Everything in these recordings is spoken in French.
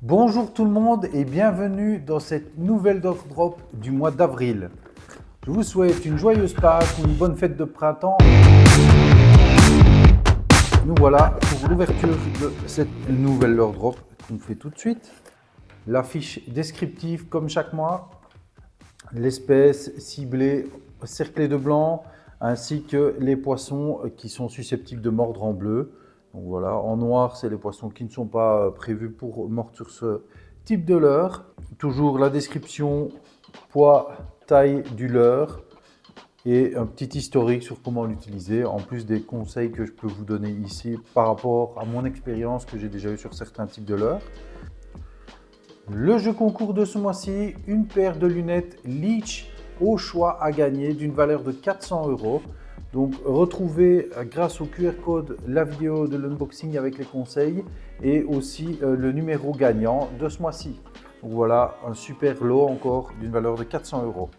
Bonjour tout le monde et bienvenue dans cette nouvelle drop du mois d'avril. Je vous souhaite une joyeuse Pâques ou une bonne fête de printemps. Nous voilà pour l'ouverture de cette nouvelle drop qu'on fait tout de suite. La fiche descriptive comme chaque mois, l'espèce ciblée cerclée de blanc ainsi que les poissons qui sont susceptibles de mordre en bleu. Donc voilà, en noir, c'est les poissons qui ne sont pas prévus pour mordre sur ce type de leurre. Toujours la description, poids, taille du leurre et un petit historique sur comment l'utiliser, en plus des conseils que je peux vous donner ici par rapport à mon expérience que j'ai déjà eu sur certains types de leurres. Le jeu concours de ce mois-ci, une paire de lunettes Leech au choix à gagner d'une valeur de 400 €. Donc retrouvez grâce au QR code la vidéo de l'unboxing avec les conseils et aussi le numéro gagnant de ce mois-ci. Donc voilà un super lot encore d'une valeur de 400 €.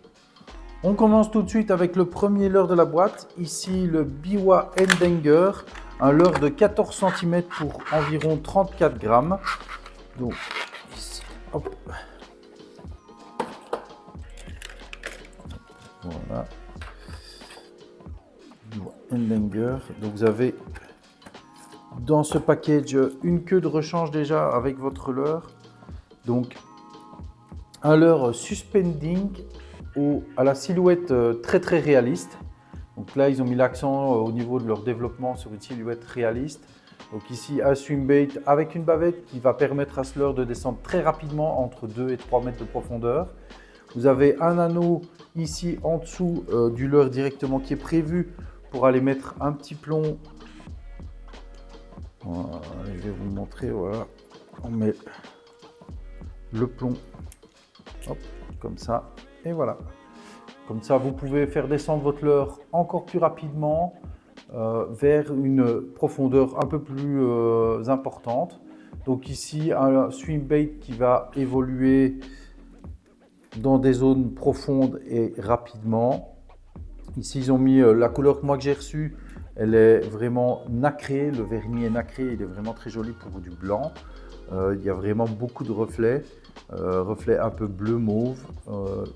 On commence tout de suite avec le premier leurre de la boîte. Ici le Biwa Endanger, un leurre de 14 cm pour environ 34 grammes. Donc ici, hop. Voilà. Endanger. Donc vous avez dans ce package une queue de rechange déjà avec votre leurre. Donc un leurre suspending à la silhouette très réaliste. Donc là ils ont mis l'accent au niveau de leur développement sur une silhouette réaliste. Donc ici un swim bait avec une bavette qui va permettre à ce leurre de descendre très rapidement entre 2 et 3 mètres de profondeur. Vous avez un anneau ici en dessous du leurre directement qui est prévu pour aller mettre un petit plomb. Voilà, je vais vous montrer, voilà. On met le plomb, hop, comme ça, et voilà. Comme ça, vous pouvez faire descendre votre leurre encore plus rapidement vers une profondeur un peu plus importante. Donc ici, un swim bait qui va évoluer dans des zones profondes et rapidement. Ici, ils ont mis la couleur que moi que j'ai reçue. Elle est vraiment nacrée. Le vernis est nacré. Il est vraiment très joli pour du blanc. Il y a vraiment beaucoup de reflets. Reflets un peu bleu mauve.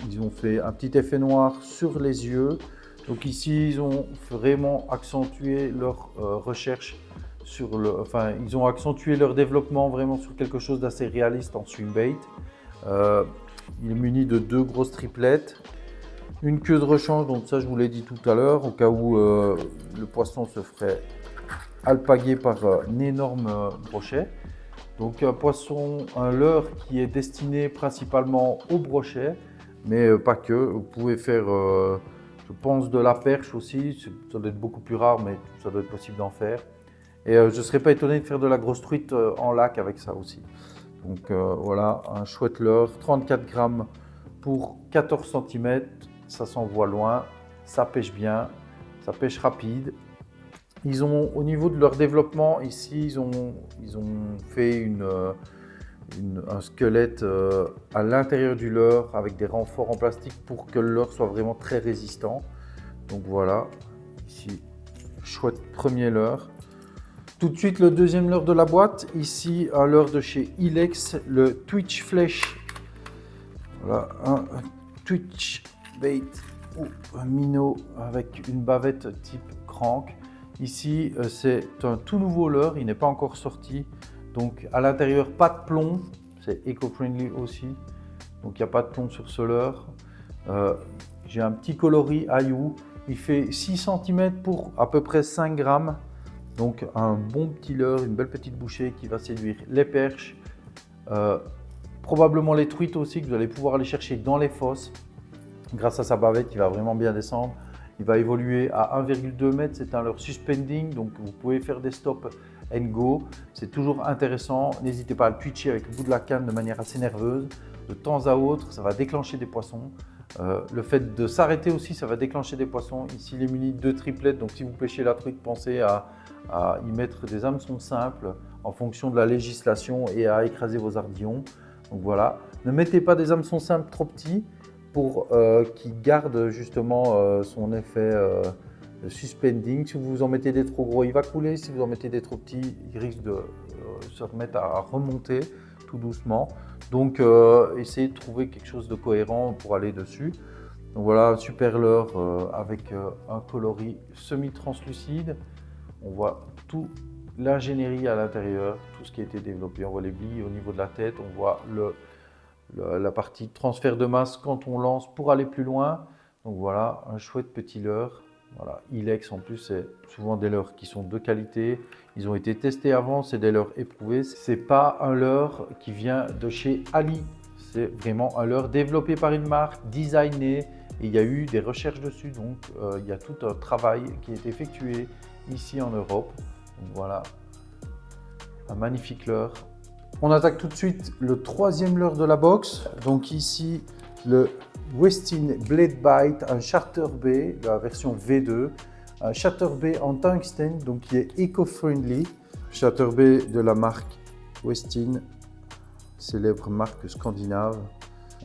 Ils ont fait un petit effet noir sur les yeux. Donc ici, ils ont vraiment accentué leur recherche sur le. Enfin, ils ont accentué leur développement vraiment sur quelque chose d'assez réaliste en swim bait. Il est muni de 2 grosses triplettes. Une queue de rechange, donc ça je vous l'ai dit tout à l'heure, au cas où le poisson se ferait alpaguer par un énorme brochet. Donc un leurre qui est destiné principalement au brochet, mais pas que. Vous pouvez faire, je pense, de la perche aussi. Ça doit être beaucoup plus rare, mais ça doit être possible d'en faire. Et je ne serais pas étonné de faire de la grosse truite en lac avec ça aussi. Donc voilà, un chouette leurre, 34 grammes pour 14 cm. Ça s'envoie loin, ça pêche bien, ça pêche rapide. Ils ont, au niveau de leur développement, ici, ils ont fait un squelette à l'intérieur du leurre avec des renforts en plastique pour que le leurre soit vraiment très résistant. Donc voilà, ici, chouette premier leurre. Tout de suite, le deuxième leurre de la boîte. Ici, un leurre de chez Ilex, le Twitch Flesh. Voilà, un Twitch bait ou un minnow avec une bavette type crank. Ici, c'est un tout nouveau leurre, il n'est pas encore sorti. Donc à l'intérieur, pas de plomb, c'est eco-friendly aussi. Donc il n'y a pas de plomb sur ce leurre. J'ai un petit coloris Ayou, il fait 6 cm pour à peu près 5 grammes. Donc un bon petit leurre, une belle petite bouchée qui va séduire les perches. Probablement les truites aussi, que vous allez pouvoir aller chercher dans les fosses. Grâce à sa bavette, il va vraiment bien descendre. Il va évoluer à 1,2 m. C'est un leurre suspending, donc vous pouvez faire des stop and go. C'est toujours intéressant. N'hésitez pas à le twitcher avec le bout de la canne de manière assez nerveuse. De temps à autre, ça va déclencher des poissons. Le fait de s'arrêter aussi, ça va déclencher des poissons. Ici, il est muni de 2 triplettes, donc si vous pêchez la truite, pensez à y mettre des hameçons simples en fonction de la législation et à écraser vos ardillons. Donc voilà, ne mettez pas des hameçons simples trop petits pour qu'ils gardent justement son effet suspending. Si vous en mettez des trop gros, il va couler. Si vous en mettez des trop petits, il risque de se remettre à remonter. tout doucement. Donc essayez de trouver quelque chose de cohérent pour aller dessus. Donc voilà, super leurre avec un coloris semi-translucide. On voit tout l'ingénierie à l'intérieur, tout ce qui a été développé. On voit les billes au niveau de la tête, on voit la partie transfert de masse quand on lance pour aller plus loin. Donc voilà, un chouette petit leurre. Voilà, Ilex en plus, c'est souvent des leurres qui sont de qualité. Ils ont été testés avant, c'est des leurres éprouvés. C'est pas un leurre qui vient de chez Ali. C'est vraiment un leurre développé par une marque, designé. Et il y a eu des recherches dessus, donc il y a tout un travail qui est effectué ici en Europe. Donc voilà, un magnifique leurre. On attaque tout de suite le troisième leurre de la box. Donc ici, le Westin Blade Bite, un Chatterbait, la version V2. Un Chatterbait en tungstène, donc qui est éco-friendly. Chatterbait de la marque Westin, célèbre marque scandinave.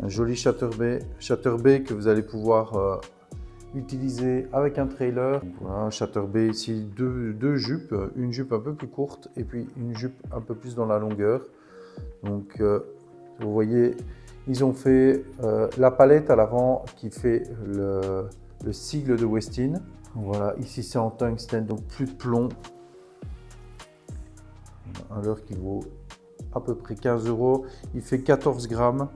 Un joli Chatterbait que vous allez pouvoir utiliser avec un trailer. Voilà, un Chatterbait ici, deux jupes, une jupe un peu plus courte et puis une jupe un peu plus dans la longueur. Donc vous voyez, ils ont fait la palette à l'avant qui fait le sigle de Westin. Voilà, ici c'est en tungstène, donc plus de plomb. Un leurre qui vaut à peu près 15 €. Il fait 14 grammes.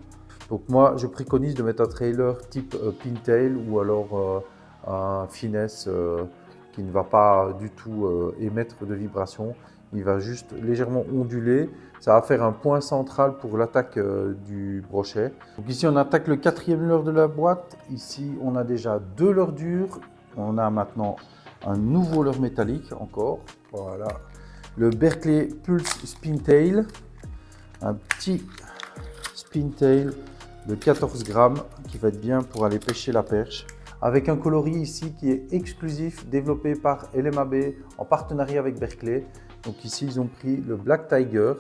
Donc moi, je préconise de mettre un trailer type Pintail ou alors un finesse qui ne va pas du tout émettre de vibration. Il va juste légèrement onduler. Ça va faire un point central pour l'attaque du brochet. Donc ici, on attaque le quatrième leurre de la boîte. Ici, on a déjà deux leurres durs. On a maintenant un nouveau leurre métallique encore. Voilà. Le Berkley Pulse Spintail. Un petit Spintail de 14 grammes qui va être bien pour aller pêcher la perche. Avec un coloris ici qui est exclusif, développé par LMAB en partenariat avec Berkley. Donc ici, ils ont pris le Black Tiger.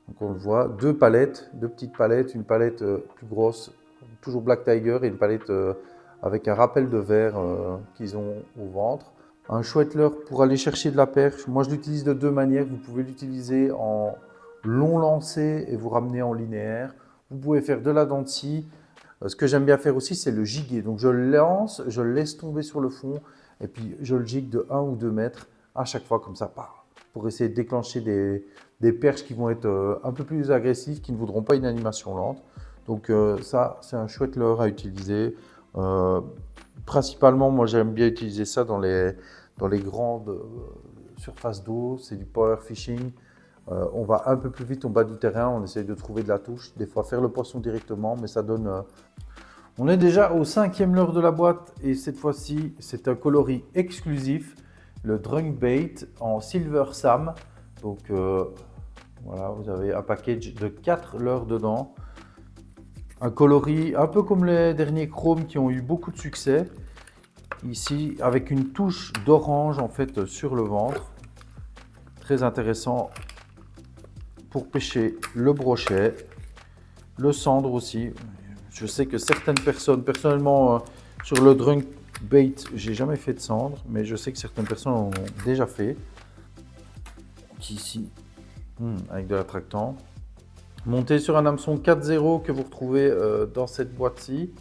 Donc on le voit, deux petites palettes, une palette plus grosse, toujours Black Tiger, et une palette avec un rappel de verre qu'ils ont au ventre. Un chouette leurre pour aller chercher de la perche. Moi, je l'utilise de deux manières. Vous pouvez l'utiliser en long lancé et vous ramener en linéaire. Vous pouvez faire de la dent de scie. Ce que j'aime bien faire aussi, c'est le jiguer. Donc je le lance, je le laisse tomber sur le fond et puis je le gigue de 1 ou 2 mètres à chaque fois comme ça, pour essayer de déclencher des perches qui vont être un peu plus agressives, qui ne voudront pas une animation lente. Donc ça, c'est un chouette leurre à utiliser. Principalement, moi j'aime bien utiliser ça dans les grandes surfaces d'eau. C'est du power fishing. On va un peu plus vite au bas du terrain, on essaye de trouver de la touche, des fois faire le poisson directement, mais ça donne... On est déjà au cinquième leurre de la boîte et cette fois-ci, c'est un coloris exclusif, le Drunk Bait en Silver Sam. Donc voilà, vous avez un package de 4 leurres dedans. Un coloris un peu comme les derniers chromes qui ont eu beaucoup de succès. Ici, avec une touche d'orange en fait sur le ventre. Très intéressant pour pêcher le brochet, le cendre aussi. Je sais que certaines personnes, personnellement sur le Drunk Bait, j'ai jamais fait de cendre, mais je sais que certaines personnes en ont déjà fait. Ici, avec de l'attractant. Monté sur un hameçon 4.0 que vous retrouvez dans cette boîte-ci.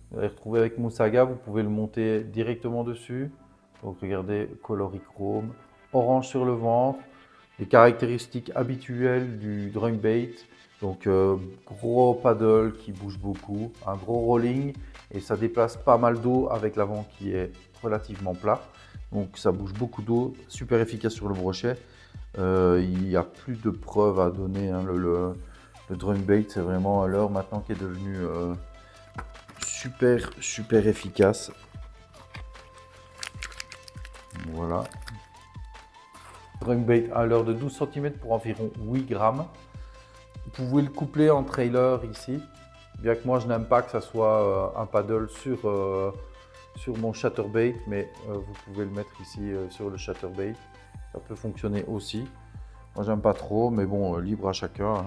Vous allez retrouver avec Moussaga, vous pouvez le monter directement dessus. Donc regardez, coloris chrome, orange sur le ventre. Les caractéristiques habituelles du Drunk Bait, donc gros paddle qui bouge beaucoup, un gros rolling et ça déplace pas mal d'eau avec l'avant qui est relativement plat. Donc ça bouge beaucoup d'eau, super efficace sur le brochet. Il n'y a plus de preuves à donner, hein. Le Drunk Bait, c'est vraiment un leurre maintenant qui est devenu super efficace. Voilà. Drunk Bait à leurre de 12 cm pour environ 8 grammes. Vous pouvez le coupler en trailer ici. Bien que moi je n'aime pas que ça soit un paddle sur mon Chatterbait, mais vous pouvez le mettre ici sur le Chatterbait. Ça peut fonctionner aussi. Moi j'aime pas trop, mais bon, libre à chacun, hein.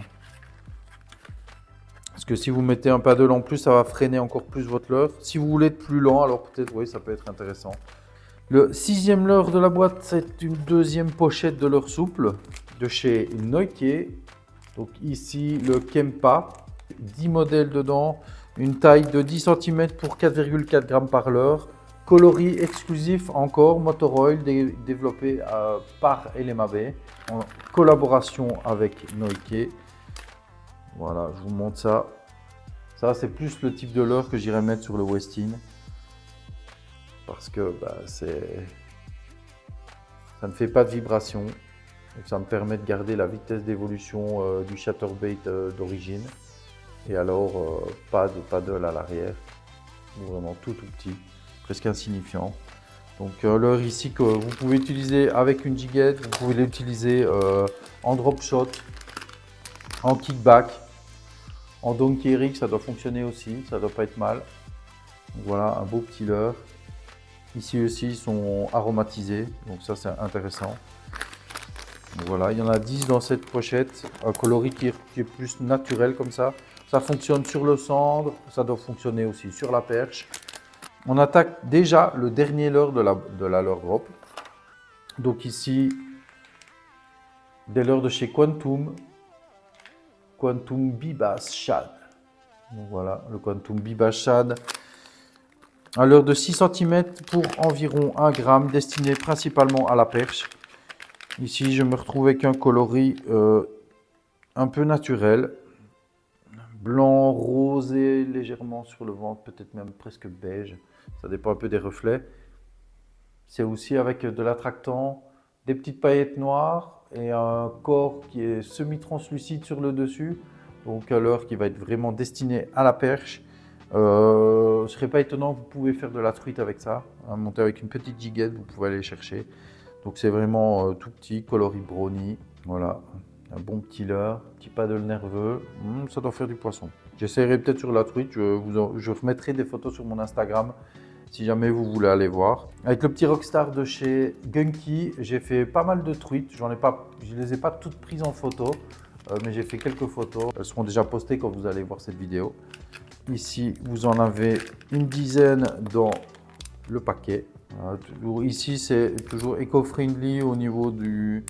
Parce que si vous mettez un paddle en plus, ça va freiner encore plus votre leurre. Si vous voulez être plus lent, alors peut-être oui, ça peut être intéressant. Le sixième leurre de la boîte, c'est une deuxième pochette de leurre souple de chez Noike. Donc ici, le Kempa, 10 modèles dedans, une taille de 10 cm pour 4,4 grammes par l'heure. Coloris exclusif encore, Motor Oil, développé par LMAB en collaboration avec Noike. Voilà, je vous montre ça. Ça, c'est plus le type de leurre que j'irais mettre sur le Westin. Parce que ça ne fait pas de vibration. Donc ça me permet de garder la vitesse d'évolution du chatterbait d'origine. Et alors, pas de paddle à l'arrière. Vraiment tout petit, presque insignifiant. Donc leurre ici que vous pouvez utiliser avec une jiguette, vous pouvez l'utiliser en drop shot, en kickback, en donkey rig, ça doit fonctionner aussi, ça doit pas être mal. Donc, voilà un beau petit leurre. Ici aussi ils sont aromatisés, donc ça c'est intéressant. Donc, voilà, il y en a 10 dans cette pochette, un coloris qui est plus naturel comme ça. Ça fonctionne sur le cendre, ça doit fonctionner aussi sur la perche. On attaque déjà le dernier leurre de la leurre drop. Donc ici, des leurres de chez Quantum Bibass Shad. Donc voilà, le Quantum Bibass Shad. Un leurre de 6 cm pour environ 1 gramme, destiné principalement à la perche. Ici, je me retrouve avec un coloris un peu naturel. Blanc, rosé, légèrement sur le ventre, peut-être même presque beige. Ça dépend un peu des reflets. C'est aussi avec de l'attractant, des petites paillettes noires et un corps qui est semi-translucide sur le dessus. Donc un leurre qui va être vraiment destiné à la perche. Ce ne serait pas étonnant, vous pouvez faire de la truite avec ça. Monter avec une petite jiguette, vous pouvez aller chercher. Donc c'est vraiment tout petit, coloris brownie. Voilà. Un bon petit leurre, petit paddle nerveux, ça doit faire du poisson. J'essaierai peut-être sur la truite, je remettrai des photos sur mon Instagram si jamais vous voulez aller voir. Avec le petit Rockstar de chez Gunky, j'ai fait pas mal de truites. Je ne les ai pas toutes prises en photo, mais j'ai fait quelques photos. Elles seront déjà postées quand vous allez voir cette vidéo. Ici, vous en avez une dizaine dans le paquet. Ici, c'est toujours éco-friendly au niveau des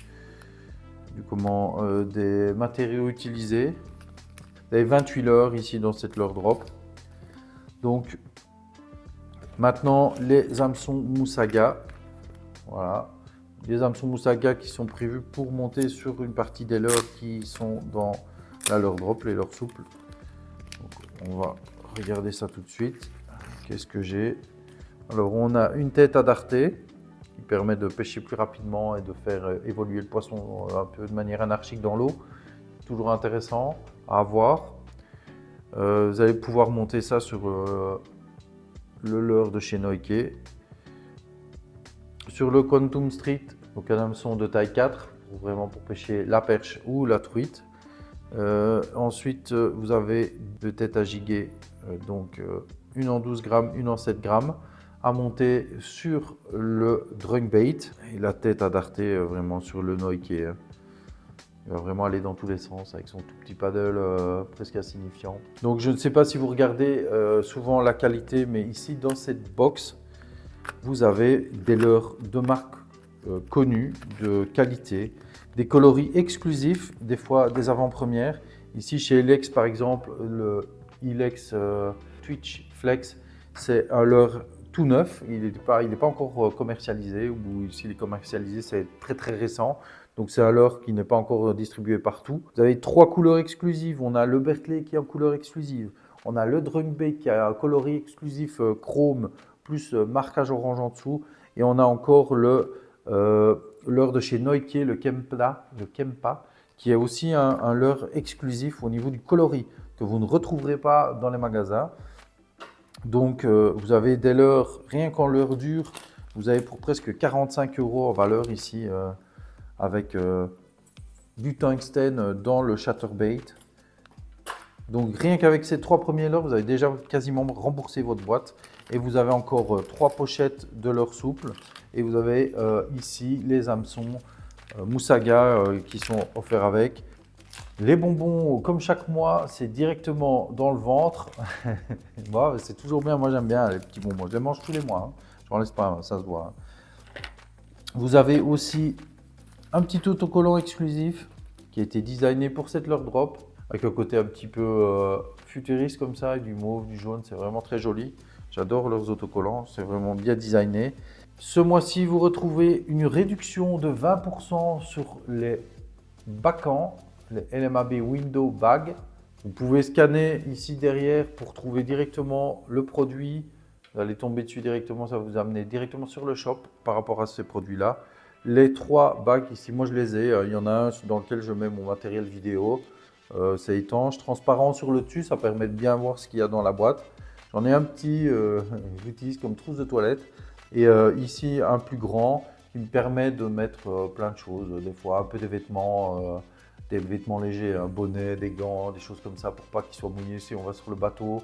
matériaux utilisés. Vous avez 28 leurres ici dans cette leurre drop. Donc maintenant les hameçons Moussaga. Voilà, les hameçons Moussaga qui sont prévus pour monter sur une partie des leurres qui sont dans la leurre drop, les leurres souples. Donc, on va regarder ça tout de suite. Qu'est-ce que j'ai? Alors on a une tête à darté qui permet de pêcher plus rapidement et de faire évoluer le poisson un peu de manière anarchique dans l'eau. Toujours intéressant à voir. Vous allez pouvoir monter ça sur le leurre de chez Noike. Sur le Quantum Street, donc un hameçon de taille 4, vraiment pour pêcher la perche ou la truite. Ensuite, vous avez deux têtes à giguer, donc une en 12 grammes, une en 7 grammes. À monter sur le drunk bait et la tête à darter vraiment sur le Noike. Il va vraiment aller dans tous les sens avec son tout petit paddle presque insignifiant. Donc je ne sais pas si vous regardez souvent la qualité, mais ici dans cette box, vous avez des leurres de marque connues, de qualité, des coloris exclusifs, des fois des avant-premières. Ici chez Ilex par exemple, le Ilex Twitch Flex, c'est un leurre tout neuf, il n'est pas encore commercialisé, ou s'il est commercialisé, c'est très récent. Donc c'est un leurre qui n'est pas encore distribué partout. Vous avez 3 couleurs exclusives. On a le Berkeley qui est en couleur exclusive. On a le Drunk Bait qui a un coloris exclusif chrome plus marquage orange en dessous. Et on a encore le leurre de chez Noike, le Kempa, qui est aussi un leurre exclusif au niveau du coloris que vous ne retrouverez pas dans les magasins. Donc vous avez des leurres, rien qu'en leurre dure, vous avez pour presque 45 € en valeur ici avec du tungstène dans le chatterbait. Donc rien qu'avec ces 3 premiers leurres, vous avez déjà quasiment remboursé votre boîte. Et vous avez encore 3 pochettes de leurre souple. Et vous avez ici les hameçons Moussaga qui sont offerts avec. Les bonbons, comme chaque mois, c'est directement dans le ventre. Bon, c'est toujours bien, moi j'aime bien les petits bonbons. Je les mange tous les mois, hein. Je n'en laisse pas, ça se voit. Vous avez aussi un petit autocollant exclusif qui a été designé pour cette leurre drop, avec un côté un petit peu futuriste comme ça, avec du mauve, du jaune, c'est vraiment très joli. J'adore leurs autocollants, c'est vraiment bien designé. Ce mois-ci, vous retrouvez une réduction de 20% sur les Bacan, les LMAB Window Bag. Vous pouvez scanner ici derrière pour trouver directement le produit. Vous allez tomber dessus directement, ça va vous amener directement sur le shop par rapport à ces produits-là. Les 3 bacs ici, moi je les ai. Il y en a un dans lequel je mets mon matériel vidéo. C'est étanche, transparent sur le dessus, ça permet de bien voir ce qu'il y a dans la boîte. J'en ai un petit, je l'utilise comme trousse de toilette. Et ici, un plus grand qui me permet de mettre plein de choses. Des fois, un peu des vêtements légers, un bonnet, des gants, des choses comme ça pour pas qu'ils soient mouillés si on va sur le bateau.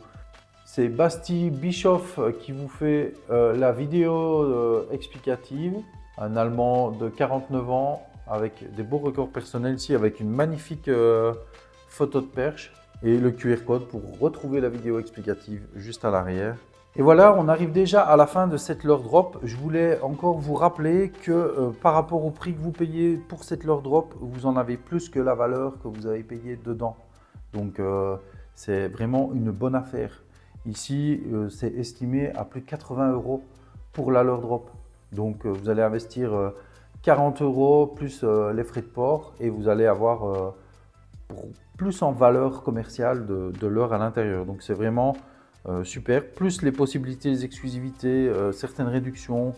C'est Basti Bischoff qui vous fait la vidéo explicative. Un Allemand de 49 ans avec des beaux records personnels ici, avec une magnifique photo de perche et le QR code pour retrouver la vidéo explicative juste à l'arrière. Et voilà, on arrive déjà à la fin de cette leurre drop. Je voulais encore vous rappeler que par rapport au prix que vous payez pour cette leurre drop, vous en avez plus que la valeur que vous avez payé dedans. Donc c'est vraiment une bonne affaire. Ici, c'est estimé à plus de 80 € pour la leurre drop. Donc vous allez investir 40 € plus les frais de port et vous allez avoir plus en valeur commerciale de leurre à l'intérieur. Donc c'est vraiment super, plus les possibilités, les exclusivités, certaines réductions.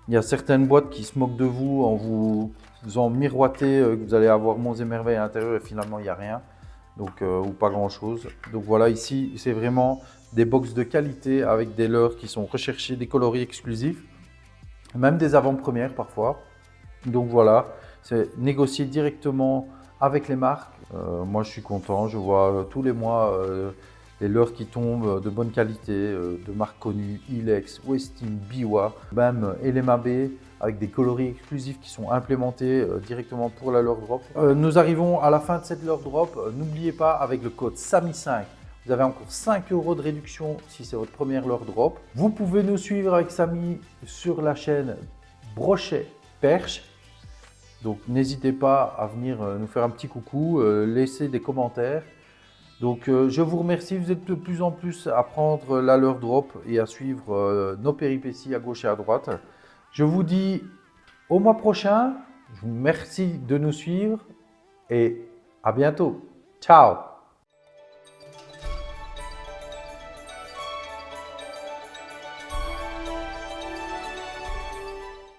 Il y a certaines boîtes qui se moquent de vous en vous faisant miroiter que vous allez avoir monts et merveilles à l'intérieur et finalement il n'y a rien, donc, ou pas grand chose. Donc voilà, ici c'est vraiment des box de qualité avec des leurres qui sont recherchées, des coloris exclusifs, même des avant-premières parfois. Donc voilà, c'est négocié directement avec les marques. Moi je suis content, je vois tous les mois les leurres qui tombent de bonne qualité, de marques connues, Ilex, Westin, Biwa, même LMAB, avec des coloris exclusifs qui sont implémentés directement pour la leurre drop. Nous arrivons à la fin de cette leurre drop. N'oubliez pas, avec le code SAMI5, vous avez encore 5 € de réduction si c'est votre première leurre drop. Vous pouvez nous suivre avec Sami sur la chaîne Brochet Perche. Donc n'hésitez pas à venir nous faire un petit coucou, laisser des commentaires. Donc je vous remercie, vous êtes de plus en plus à prendre la leurre drop et à suivre nos péripéties à gauche et à droite. Je vous dis au mois prochain, je vous remercie de nous suivre et à bientôt. Ciao!